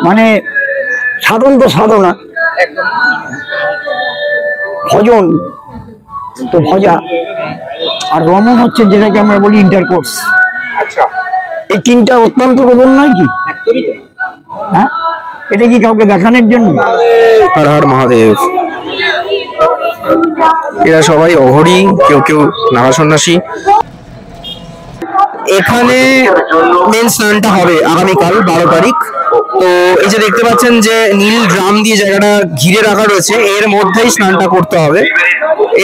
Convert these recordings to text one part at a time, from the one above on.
মানে সাধন তো সাধনা, ভজন তো ভজা, আর রমণ হচ্ছে যেটাকে আমরা বলি ইন্টারকোর্স। আচ্ছা, এই তিনটা অত্যন্ত প্রবল নয় কি? হ্যাঁ, এটা কি কাউকে দেখানোর জন্য? হর হর মহাদেব। এরা সবাই অঘরী, কেউ কেউ নাগা সন্ন্যাসী। এখানে মেন স্নানটা হবে আগামীকাল 12 তারিখ। তো এই যে দেখতে পাচ্ছেন যে নীল ড্রাম দিয়ে জায়গাটা ঘিরে রাখা রয়েছে, এর মধ্যেই স্নানটা করতে হবে,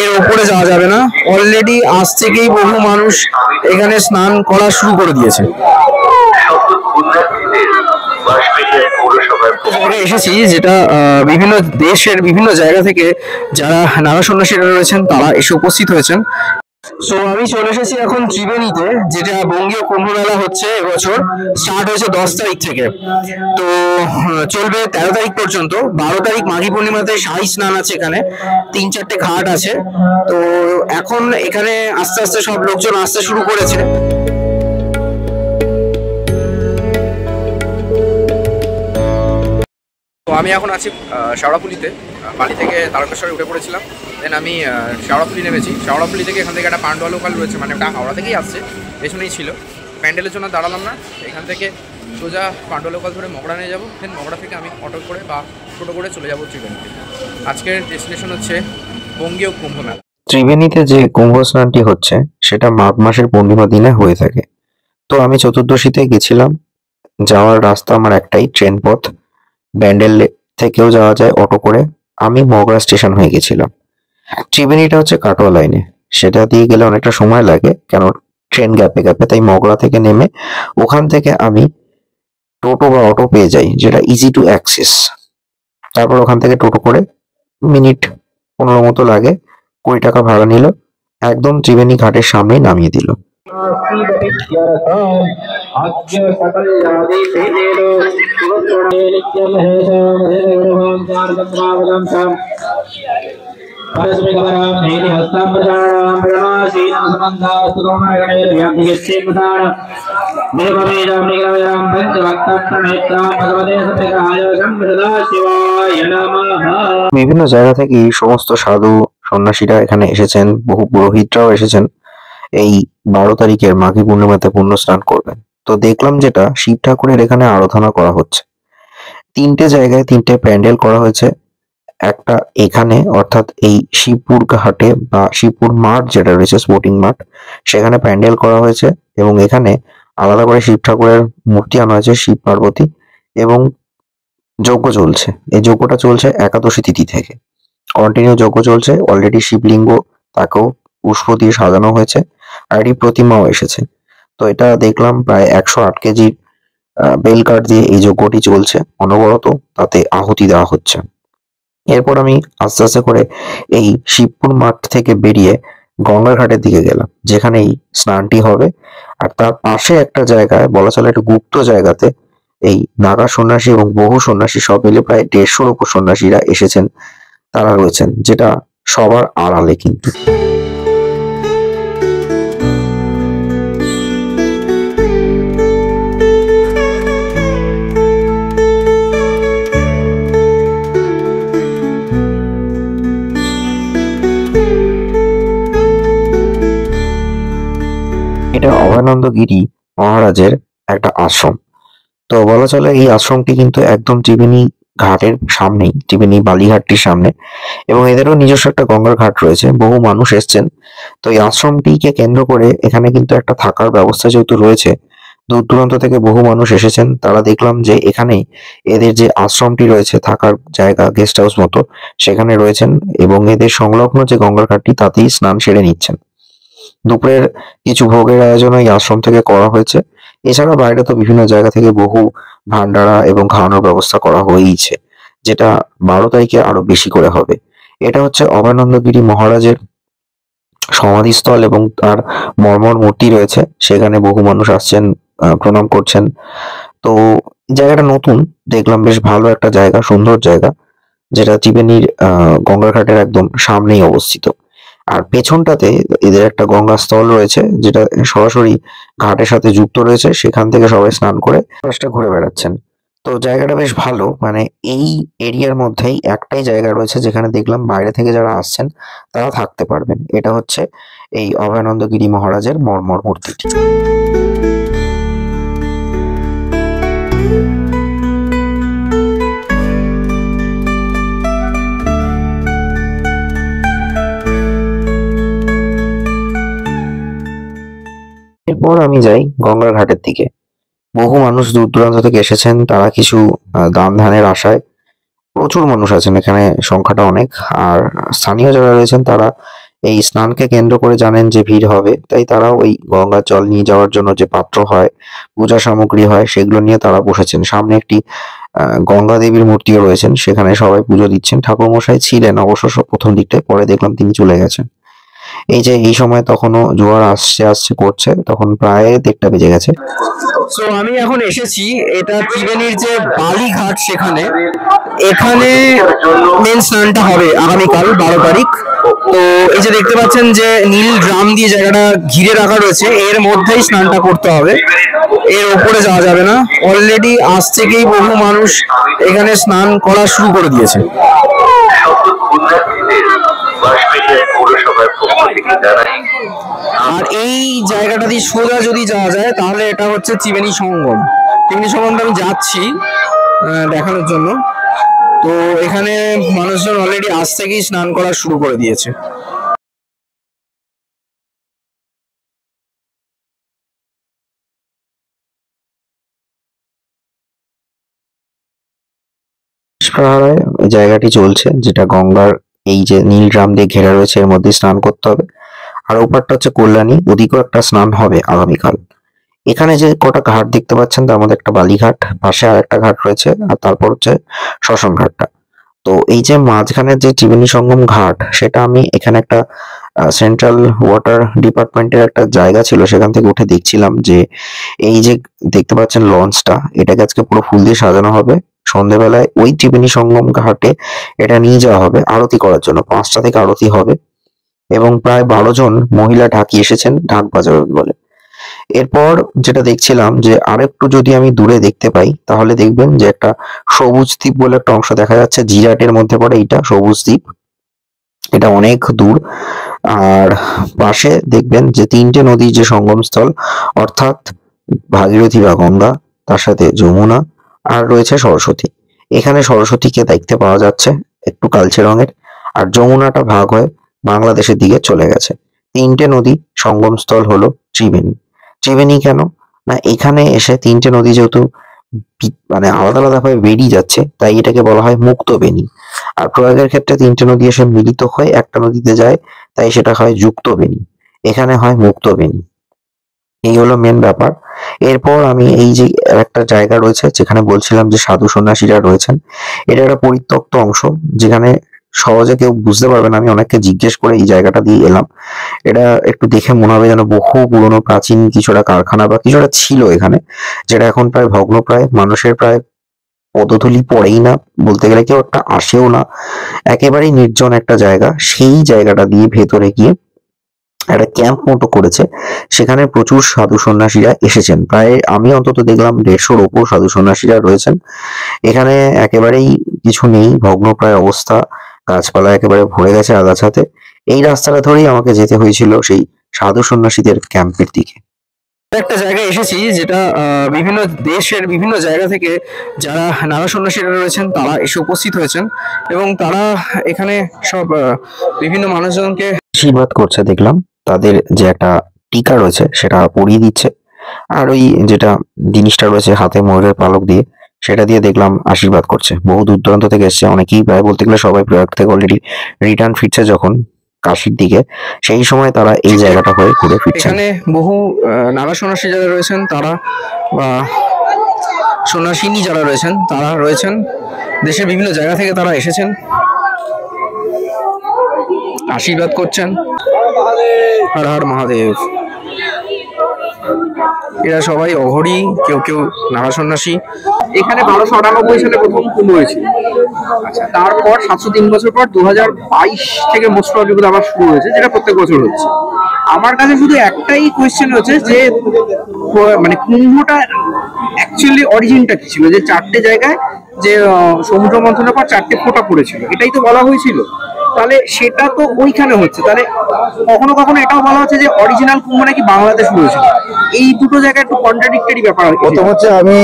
এর উপরে যাওয়া যাবে না। অলরেডি আজ থেকেই বহু মানুষ এখানে স্নান করা শুরু করে দিয়েছে। এসেছি যেটা বিভিন্ন দেশের বিভিন্ন জায়গা থেকে যারা নাগা সন্ন্যাসীরা রয়েছেন তারা এসে উপস্থিত হয়েছেন। সো আমি চলে এসেছি এখন ত্রিবেণীতে, যেটা বঙ্গীয় কুম্ভ মেলা হচ্ছে এবছর। স্টার্ট হয়েছে 10 তারিখ থেকে, তো চলবে 13 তারিখ পর্যন্ত। 12 তারিখ মাঘী পূর্ণিমাতে শাহী স্নান আছে, এখানে 3-4টে ঘাট আছে। তো এখন এখানে আস্তে আস্তে সব লোকজন আসতে শুরু করেছে। তো আমি এখন আছি শেওড়াফুলিতে। বাড়ি থেকে তারকেশ্বরে উঠে পড়েছিলাম, দেন আমি শেওড়াফুলি নেমেছি। শেওড়াফুলি থেকে এখান থেকে একটা পান্ডুয়া লোকাল রয়েছে, মানে ওটা হাওড়া থেকেই আসছে, পেছনেই ছিল। প্যান্ডেলের জন্য দাঁড়ালাম না, এখান থেকে সোজা পান্ডুয়া লোকাল ধরে মগড়া নিয়ে যাবো। দেন মগড়া থেকে আমি অটো করে বা টোটো করে চলে যাবো ত্রিবেণীতে। আজকের ডেস্টিনেশন হচ্ছে বঙ্গীয় কুম্ভ মেলা। ত্রিবেণীতে যে কুম্ভ স্নানটি হচ্ছে সেটা মাঘ মাসের পূর্ণিমা দিনে হয়ে থাকে। তো আমি চতুর্দশীতে গেছিলাম, যাওয়ার রাস্তা আমার একটাই, ট্রেন পথ। ব্যান্ডেল থেকেও যাওয়া যায় অটো করে। আমি মগরা স্টেশন হয়ে গেছিলাম। ত্রিবেণীটা হচ্ছে কাটোয়া লাইনে, সেটা দিয়ে গেলে অনেকটা সময় লাগে, কেন ট্রেন গ্যাপে গ্যাপে। তাই মগরা থেকে নেমে ওখান থেকে আমি টোটো বা অটো পেয়ে যাই, যেটা ইজি টু অ্যাক্সেস। তারপর ওখান থেকে টোটো করে মিনিট 15 মতো লাগে, 20 টাকা ভাড়া নিল, একদম ত্রিবেণী ঘাটের সামনেই নামিয়ে দিল। বিভিন্ন জায়গা থেকে এই সমস্ত সাধু সন্ন্যাসীরা এখানে এসেছেন, বহু পুরোহিতরাও এসেছেন এই 12 তারিখের মাঘী পূর্ণিমাতে পুণ্য স্নান করবেন। তো দেখলাম যেটা শিব ঠাকুরের এখানে আরাধনা করা হচ্ছে। 3টে জায়গায় 3টে প্যান্ডেল করা হয়েছে। একটা এখানে, অর্থাৎ এই শিবপুর ঘাটে বা শিবপুর মাঠ যেটা রয়েছে, স্পোর্টিং মাঠ, সেখানে প্যান্ডেল করা হয়েছে। এবং এখানে আলাদা করে শিব ঠাকুরের মূর্তি আনা হয়েছে, শিব পার্বতী, এবং যজ্ঞ চলছে। এই যজ্ঞটা চলছে একাদশী তিথি থেকে, কন্টিনিউ যজ্ঞ চলছে। অলরেডি শিবলিঙ্গ, তাকেও পুষ্প দিয়ে সাজানো হয়েছে, আর এই প্রতিমাও এসেছে। তো এটা দেখলাম প্রায় 108 কেজির বেল কাঠ দিয়ে এই যজ্ঞটি চলছে অনবরত, তাতে আহুতি দেওয়া হচ্ছে। এরপর আমি আস্তে আস্তে করে এই শিবপুর মাঠ থেকে বেরিয়ে গঙ্গার ঘাটের দিকে গেলাম, যেখানে এই স্নানটি হবে। আর তার পাশে একটা জায়গায়, বলা চলে একটা গুপ্ত জায়গাতে, এই নাগা সন্ন্যাসী এবং বহু সন্ন্যাসী সব মিলে প্রায় 150-র উপর সন্ন্যাসীরা এসেছেন, তারা রয়েছেন, যেটা সবার আড়ালে কিন্তু। এটা অভয়ানন্দ গিরি মহারাজের একটা আশ্রম। তো বলা চলে এই আশ্রমটি কিন্তু একদম ত্রিবেণী ঘাটের সামনেই, ত্রিবেণী বালিঘাটটির সামনে, এবং এদেরও নিজস্ব একটা গঙ্গার ঘাট রয়েছে। বহু মানুষ এসছেন। তো এই আশ্রমটিকে কেন্দ্র করে এখানে কিন্তু একটা থাকার ব্যবস্থা যেহেতু রয়েছে, দূর দূরান্ত থেকে বহু মানুষ এসেছেন। তারা দেখলাম যে এখানেই এদের যে আশ্রমটি রয়েছে, থাকার জায়গা, গেস্ট হাউস মতো, সেখানে রয়েছেন, এবং এদের সংলগ্ন যে গঙ্গার ঘাটটি তাতেই স্নান সেরে নিচ্ছেন। দুপুরের কিছু ভোগের আয়োজন এই আশ্রম থেকে করা হয়েছে। এছাড়া বাইরে তো বিভিন্ন জায়গা থেকে বহু ভান্ডারা এবং খাওয়ানোর ব্যবস্থা করা হয়েইছে, যেটা 12 তারিখে আরো বেশি করে হবে। এটা হচ্ছে অভয়ানন্দ গিরি মহারাজের সমাধিস্থল, এবং তার মর্মর মূর্তি রয়েছে, সেখানে বহু মানুষ আসছেন, প্রণাম করছেন। তো জায়গাটা নতুন, দেখলাম বেশ ভালো একটা জায়গা, সুন্দর জায়গা, যেটা ত্রিবেণীর গঙ্গার ঘাটের একদম সামনেই অবস্থিত। আর পেছনটাতে এদের একটা গঙ্গা স্থল রয়েছে, যেটা সরাসরি ঘাটের সাথে যুক্ত রয়েছে। সেখান থেকে সবাই স্নান করে ঘুরে বেড়াচ্ছেন। তো তো জায়গাটা বেশ ভালো, মানে এই এরিয়ার মধ্যেই একটাই জায়গা রয়েছে যেখানে দেখলাম বাইরে থেকে যারা আসছেন তারা থাকতে পারবেন। এটা হচ্ছে এই অভয়ানন্দ গিরি মহারাজের মর্মর মূর্তিটি। এরপর আমি যাই গঙ্গার ঘাটের দিকে। বহু মানুষ দূর দূরান্ত থেকে এসেছেন, তারা কিছু দান ধ্যানের আশায়। প্রচুর মানুষ আছেন এখানে, সংখ্যাটা অনেক। আর স্থানীয় যারা রয়েছেন তারা এই স্নানকে কেন্দ্র করে জানেন যে ভিড় হবে, তাই তারা ওই গঙ্গার জল নিয়ে যাওয়ার জন্য যে পাত্র হয়, পূজা সামগ্রী হয়, সেগুলো নিয়ে তারা বসেছেন। সামনে একটি গঙ্গা দেবীর মূর্তিও রয়েছেন, সেখানে সবাই পুজো দিচ্ছেন। ঠাকুরমশাই ছিলেন অবশ্য প্রথম দিকটায়, পরে দেখলাম তিনি চলে গেছেন। এই যে এই সময় তখনও জোয়ার আসছে আসছে করছে, তখন প্রায় 1:30টা বেজে গেছে। সো আমি এখন এসেছি এটা ত্রিবেণীর যে বালিঘাট, সেখানে এখানে মেন স্নানটা হবে আগামীকাল 12 তারিখ। তো এই যে দেখতে পাচ্ছেন যে নীল ড্রাম দিয়ে জায়গাটা ঘিরে রাখা রয়েছে, এর মধ্যেই স্নানটা করতে হবে, এর ওপরে যাওয়া যাবে না। অলরেডি আজ থেকেই বহু মানুষ এখানে স্নান করা শুরু করে দিয়েছে। আর এই জায়গাটা দিয়ে সোজা যদি যাওয়া যায় তাহলে এটা হচ্ছে ত্রিবেণী সঙ্গম। ত্রিবেণী সঙ্গমটা আমি যাচ্ছি দেখানোর জন্য। তো এখানে মানুষজন অলরেডি আজ থেকেই স্নান করা শুরু করে দিয়েছে। প্রহারায় এই জায়গাটি চলছে, যেটা গঙ্গার এই যে নীল ড্রাম দিয়ে ঘেরা রয়েছে, এর মধ্যে স্নান করতে হবে। আর ওপারটা হচ্ছে কল্যাণী, ওদিকেও একটা স্নান হবে আগামীকাল। এখানে যে কটা ঘাট দেখতে পাচ্ছেন তার মধ্যে একটা বালিঘাট, পাশে আর একটা ঘাট রয়েছে, আর তারপর হচ্ছে শ্মশান ঘাটটা। তো এই যে মাঝখানের যে ত্রিবেণী সঙ্গম ঘাট, সেটা আমি এখানে একটা সেন্ট্রাল ওয়াটার ডিপার্টমেন্টের একটা জায়গা ছিল, সেখান থেকে উঠে দেখছিলাম যে এই যে দেখতে পাচ্ছেন লঞ্চটা, এটাকে আজকে পুরো ফুল দিয়ে সাজানো হবে। সন্ধ্যেবেলায় ওই ত্রিবেণী সঙ্গম ঘাটে এটা নিয়ে যাওয়া হবে আরতি করার জন্য। 5টা থেকে আরতি হবে এবং প্রায় 12 জন মহিলা ঢাকি এসেছেন ঢাক বাজাবেন বলে। এরপর যেটা দেখছিলাম যে আরেকটু যদি আমি দূরে দেখতে পাই তাহলে দেখবেন যে একটা সবুজ দ্বীপ বলে একটা অংশ দেখা যাচ্ছে, জিরাটের মধ্যে পড়ে এইটা সবুজ দ্বীপ। এটা অনেক দূর। আর পাশে দেখবেন যে 3টে নদীর যে সঙ্গমস্থল, অর্থাৎ ভাগীরথী বা গঙ্গা, তার সাথে যমুনা, আর রয়েছে সরস্বতী। এখানে সরস্বতীকে দেখতে পাওয়া যাচ্ছে একটু কালচে রঙের, আর যমুনাটা ভাগ হয়ে বাংলাদেশের দিকে চলে গেছে। 3টে নদী সঙ্গমস্থল হলো ত্রিবেণী। ত্রিবেণী কেন না, এখানে এসে 3টে নদী যেহেতু মানে আলাদা আলাদা ভাবে বেরিয়ে যাচ্ছে, তাই এটাকে বলা হয় মুক্তবেণী। আর প্রয়াগের ক্ষেত্রে 3টে নদী এসে মিলিত হয়ে একটা নদীতে যায়, তাই সেটা হয় যুক্তবেণী। এখানে হয় মুক্তবেণী। এই হলো মেন ব্যাপার। এরপর আমি এই যে একটা জায়গা রয়েছে যেখানে বলছিলাম যে সাধু সন্ন্যাসীরা রয়েছেন, এটা একটা পরিত্যক্ত অংশ যেখানে সহজে কেউ বুঝতে পারবে না। আমি অনেককে জিজ্ঞেস করে এই জায়গাটা দিয়ে এলাম। এটা একটু দেখে মনে হবে যেন বহু পুরনো প্রাচীন কিছুটা কারখানা বা কিছুটা ছিল এখানে, যেটা এখন প্রায় ভগ্নপ্রায়। মানুষের প্রায় পদধূলি পড়েই না, বলতে গেলে কেউ একটা আসেও না, একেবারেই নির্জন একটা জায়গা। সেই জায়গাটা দিয়ে ভেতরে গিয়ে একটা ক্যাম্প মতো করেছে, সেখানে প্রচুর সাধু সন্ন্যাসীরা এসেছেন। প্রায় আমি অন্তত দেখলাম 150-র ওপর সাধু সন্ন্যাসীরা রয়েছেন এখানে। একেবারেই কিছু নেই, ভগ্নপ্রায় অবস্থা, গাছপালা একেবারে ভরে গেছে আগাছাতে। এই রাস্তাটা ধরেই আমাকে যেতে হয়েছিল সেই সাধু সন্ন্যাসীদের ক্যাম্পের দিকে। একটা জায়গায় এসেছি যেটা বিভিন্ন দেশের বিভিন্ন জায়গা থেকে যারা নাগা সন্ন্যাসীরা রয়েছেন তারা এসে উপস্থিত হয়েছেন, এবং তারা এখানে সব বিভিন্ন মানুষজনকে আশীর্বাদ করছে দেখলাম। তাদের যে একটা টিকা রয়েছে সেটা পরিয়ে দিচ্ছে, আর ওই যেটা জিনিসটা রয়েছে হাতে ময়ূরের পালক দিয়ে, সেটা দিয়ে দেখলাম আশীর্বাদ করছে। বহু দূর দূরান্ত থেকে এসছে অনেকেই, প্রায় বলতে গেলে সবাই প্রয়াগ থেকে অলরেডি রিটার্ন ফিরছে যখন কাশির দিকে, সেই সময় তারা এই জায়গাটা হয়ে ঘুরে ফিরছে। এখানে বহু নাগা সন্ন্যাসী যারা রয়েছেন তারা বা সন্ন্যাসিনী যারা রয়েছেন তারা রয়েছেন, দেশের বিভিন্ন জায়গা থেকে তারা এসেছেন, আশীর্বাদ করছেন। হর হর মহাদেব। এরা সবাই অঘরী, কেউ কেউ নাগা সন্ন্যাসী। এখানে 1298 সালে প্রথম কুম্ভ হয়েছিল। আচ্ছা, তারপর 703 বছর পর 2022 থেকে মোস্ট প্রবাবলি আবার শুরু হয়েছে, যেটা প্রত্যেক বছর হচ্ছে। আমার কাছে শুধু একটাই কোয়েশ্চেন হচ্ছে যে মানে কুম্ভটা অ্যাকচুয়ালি অরিজিনটা কি ছিল, যে চারটে জায়গায় যে সমুদ্র মন্থনের পর চারটে ফোঁটা পড়েছিল, এটাই তো বলা হয়েছিল। তাহলে সেটা তো ওইখানে হচ্ছে, তাহলে কখনো কখনো এটাও বলা হচ্ছে যে অরিজিনাল কুম্ভ নাকি বাংলাদেশ হয়েছিল। এই দুটো জায়গায় একটু কন্ট্রাডিক্টরি ব্যাপার হচ্ছে। প্রথম হচ্ছে আমি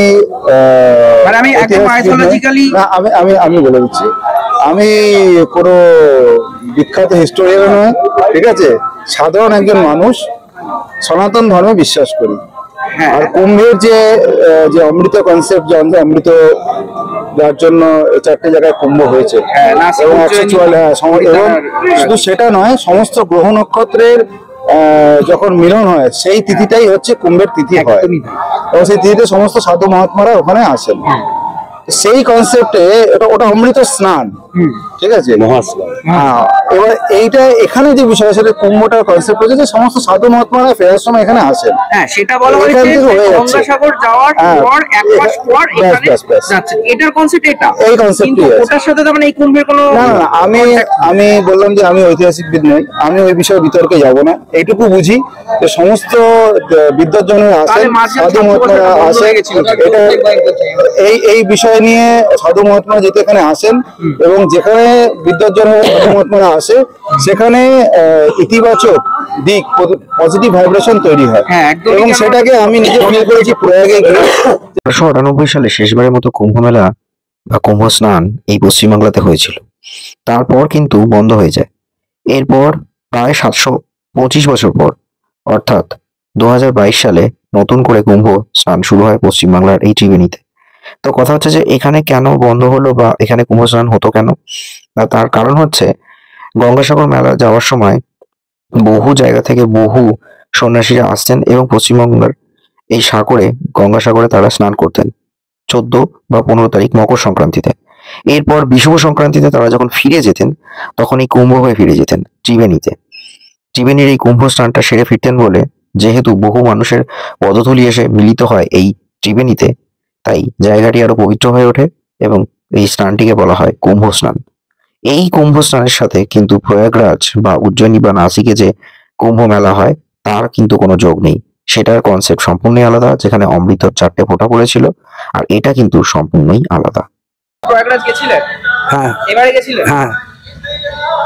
মানে আমি একদম মাইথোলজিক্যালি আমি আমি আমি বলে দিচ্ছি, আমি কোনো বিখ্যাত হিস্টোরিয়ান নয়, ঠিক আছে, সাধারণ একজন মানুষ, সনাতন ধর্মে বিশ্বাস করি। আর কুম্ভের যে যে অমৃত কনসেপ্ট, যে অমৃত যার জন্য এই চারটে জায়গায় কুম্ভ হয়েছে, এবং 144, এবং শুধু সেটা নয়, সমস্ত গ্রহ নক্ষত্রের যখন মিলন হয় সেই তিথিটাই হচ্ছে কুম্ভের তিথি হয়, এবং সেই তিথিতে সমস্ত সাধু মহাত্মারা ওখানে আসেন। সেই কনসেপ্টে ওটা অমৃত স্নান, ঠিক আছে, মহাস্নান। হ্যাঁ, এবার এইটা এখানে যে বিষয় সেটা কুম্ভটার কনসেপ্ট হচ্ছে যে সমস্ত সাধু মহাত্মারা ফেরার সময় এখানে আসেন। হ্যাঁ, সেটা বলা হয়েছে গঙ্গাসাগর যাওয়ার পর এক মাস পর এখানে যাচ্ছে, এটার কনসেপ্ট এটা, এই কনসেপ্ট। ওটার সাথে তো মানে এই কুম্ভের কোনো না না, আমি বললাম যে আমি ঐতিহাসিকবিদ নই, আমি ওই বিষয়ে বিতর্কে যাব না। এইটুকু বুঝি যে সমস্ত বিদ্বজ্জনরা আসেন, সাধু মহাত্মারা আসেন, এটা এই বিষয় নিয়ে সাধু মহাত্মা যেতে এখানে আসেন, এবং যেখানে বিদ্বজ্জন সাধু মহাত্মারা আসে সেখানে ইতিবাচক দিক, পজিটিভ ভাইব্রেশন তৈরি হয়, এবং সেটাকে আমি নিজে ফিল করেছি প্রয়াগে গিয়ে। 1998 সালে শেষবারের মতো কুম্ভ মেলা বা কুম্ভ স্নান এই পশ্চিমবাংলাতে হয়েছিল। তারপর কিন্তু বন্ধ হয়ে যায়। এরপর প্রায় 725 বছর পর, অর্থাৎ 2022 সালে নতুন করে কুম্ভ স্নান শুরু হয় পশ্চিমবাংলার এই ত্রিবেণীতে। তো কথা হচ্ছে যে এখানে কেন বন্ধ হলো বা এখানে কুম্ভ স্নান হতো কেন? তার কারণ হচ্ছে গঙ্গাসাগর মেলা যাওয়ার সময় বহু জায়গা থেকে বহু সন্ন্যাসীরা আসতেন এবং পশ্চিমবঙ্গের এই সাগরে, গঙ্গাসাগরে তারা স্নান করতেন 14 বা 15 তারিখ মকর সংক্রান্তিতে। এরপর বিষুব সংক্রান্তিতে তারা যখন ফিরে যেতেন তখন এই কুম্ভ হয়ে ফিরে যেতেন ত্রিবেণীতে। ত্রিবেণীর এই কুম্ভ স্নানটা সেরে ফিরতেন বলে, যেহেতু বহু মানুষের পদধূলি এসে মিলিত হয় এই ত্রিবেণীতে, তাই জায়গাটি আরো পবিত্র হয়ে ওঠে এবং এই স্নানটিকে বলা হয় কুম্ভ স্নান। এই কুম্ভ স্নানের সাথে কিন্তু প্রয়াগরাজ বা উজ্জয়িনী বা নাসিকে যে কুম্ভ মেলা হয় তার কিন্তু কোনো যোগ নেই। সেটার কনসেপ্ট সম্পূর্ণই আলাদা, যেখানে অমৃতর 4টে ফোঁটা পড়েছিল, আর এটা কিন্তু সম্পূর্ণই আলাদা। প্রয়াগরাজ গেছিলেন? হ্যাঁ, এবারে গেছিলেন? হ্যাঁ,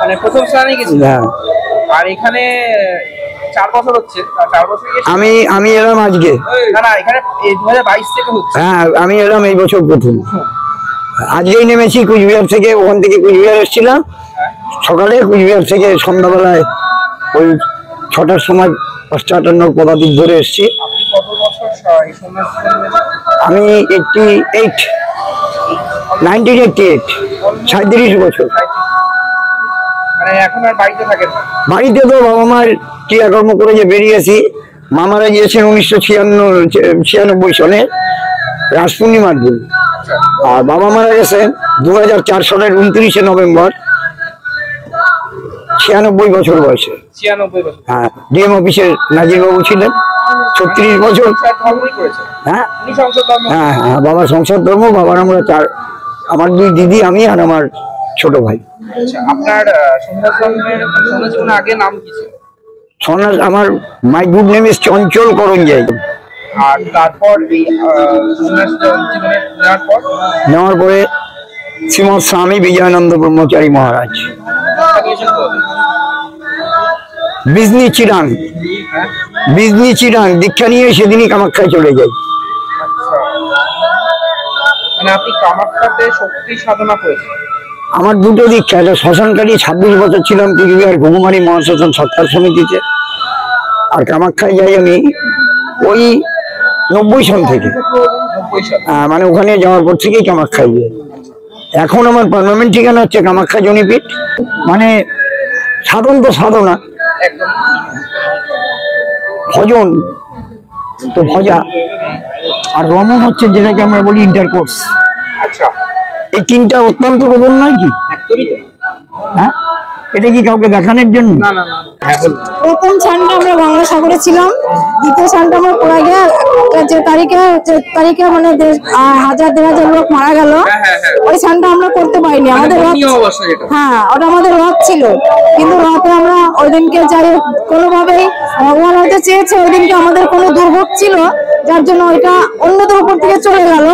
মানে প্রথম স্নানে গেছিলেন? হ্যাঁ। আর এখানে 4 বছর হচ্ছে, 4 বছর আমি এলাম আজকে। না না, এখানে 2022 থেকে হচ্ছে। হ্যাঁ, আমি এলাম এই বছর প্রথম, আজকেই নেমেছি কুচবিহার থেকে। ওখান থেকে কুচবিহার এসেছিলাম সকালে, কুচবিহার থেকে সন্ধ্যাবেলায় ওই 6টার সময় 558 পদাতিক ধরে এসেছি। কত বছর এই সন্ন্যাসী? আমি 1988, 37 বছর। মানে এখন আর বাড়িতে থাকেন না? বাড়িতে তো বাবা মার ক্রিয়াকর্ম করে যে বেরিয়েছি। মামারা গিয়েছেন 1996 সালে রাস পূর্ণিমার দিন, আর বাবা মারা গেছেন 2004 সালের 29শে নভেম্বর 96 বছর বয়সে। 96 বছর? হ্যাঁ, ডিএম অফিসের নাজির বাবু ছিলেন। 36 বছর। হ্যাঁ হ্যাঁ হ্যাঁ, বাবার সংসার ধর্ম। বাবার আমরা 4, আমার 2 দিদি, আমি আর আমার ছোট ভাই। আপনার সন্ন্যাস আগে নাম কি ছিল? সন্ন্যাস, আমার মাই গুড নেম ইজ চঞ্চল করঞ্জাই। আর তারপর এই সন্ন্যাস জীবনে নেওয়ার পরে শ্রীমৎ স্বামী বিজয়ানন্দ ব্রহ্মচারী মহারাজ বিজনি চিরাং দীক্ষা নিয়ে সেদিনই কামাখ্যায় চলে যাই। মানে আপনি কামাখ্যাতে শক্তি সাধনা করেছেন? আমার 2টো দীক্ষা। এটা শ্মশানকারী 26 বছর ছিলাম কুচবিহার ঘুঘুমারি মহাশ্মশান সত্তার সমিতিতে, আর কামাখ্যায় যাই আমি ওই 90 সাল থেকে। মানে ওখানে যাওয়ার পর থেকেই কামাখ্যায় যাই। এখন আমার পার্মানেন্ট ঠিকানা হচ্ছে কামাখ্যা জনিপীঠ। মানে সাধন তো সাধনা, ভজন তো ভজা, আর রমন হচ্ছে যেটাকে আমরা বলি ইন্টারকোর্স। আচ্ছা, এই 3টা অত্যন্ত প্রবল নয় কি? একদমই। হ্যাঁ, এটা কি কাউকে দেখানোর জন্য? না না না, হ্যাঁ বলুন। প্রথম স্নানটা আমরা গঙ্গাসাগরে ছিলাম, দ্বিতীয় স্নানটা আমরা পড়ে গিয়ে যে তারিখে মানে 1000-1500 লোক মারা গেল, ওই স্নানটা আমরা করতে পারিনি। আমাদের রথ, নিয়ম অবস্থা যেটা। হ্যাঁ ওটা আমাদের রথ ছিল, কিন্তু রথে আমরা ওই দিনকে যাই হোক কোনোভাবেই ভগবান হয়তো চেয়েছে ওই দিনকে আমাদের কোনো দুর্ভোগ ছিল, যার জন্য ওইটা অন্যদের উপর থেকে চলে গেল।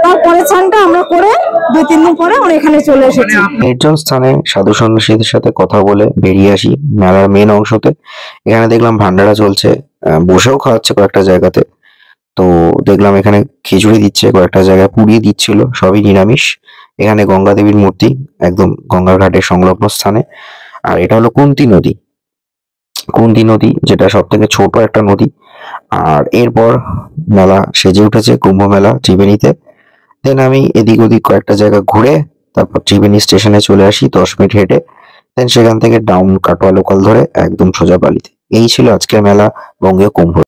তারপরে স্নানটা আমরা করে 2-3 দিন পরে আমরা এখানে চলে এসেছি। নির্জন স্থানে সাধু সন্ন্যাসীদের সাথে কথা বলে বেরিয়ে আসি মেলার মেন অংশতে। এখানে দেখলাম ভান্ডারা চলছে, বসেও খাওয়াচ্ছে কয়েকটা জায়গাতে। তো দেখলাম এখানে খিচুড়ি দিচ্ছে, কয়েকটা জায়গায় পুড়িয়ে দিচ্ছিল, সবই নিরামিষ। এখানে গঙ্গা দেবীর মূর্তি একদম গঙ্গার ঘাটের সংলগ্ন স্থানে। আর এটা হলো কুন্তী নদী, কুন্তী নদী যেটা সব থেকে ছোট একটা নদী। আর এরপর মেলা সেজে উঠেছে, কুম্ভ মেলা ত্রিবেণীতে। দেন আমি এদিক ওদিক কয়েকটা জায়গা ঘুরে তারপর ত্রিবেণী স্টেশনে চলে আসি 10 মিনিট হেঁটে। দেন সেখান থেকে ডাউন কাটোয়া লোকাল ধরে একদম সোজা বালিতে। এই ছিল আজকের মেলা বঙ্গীয় কুম্ভ।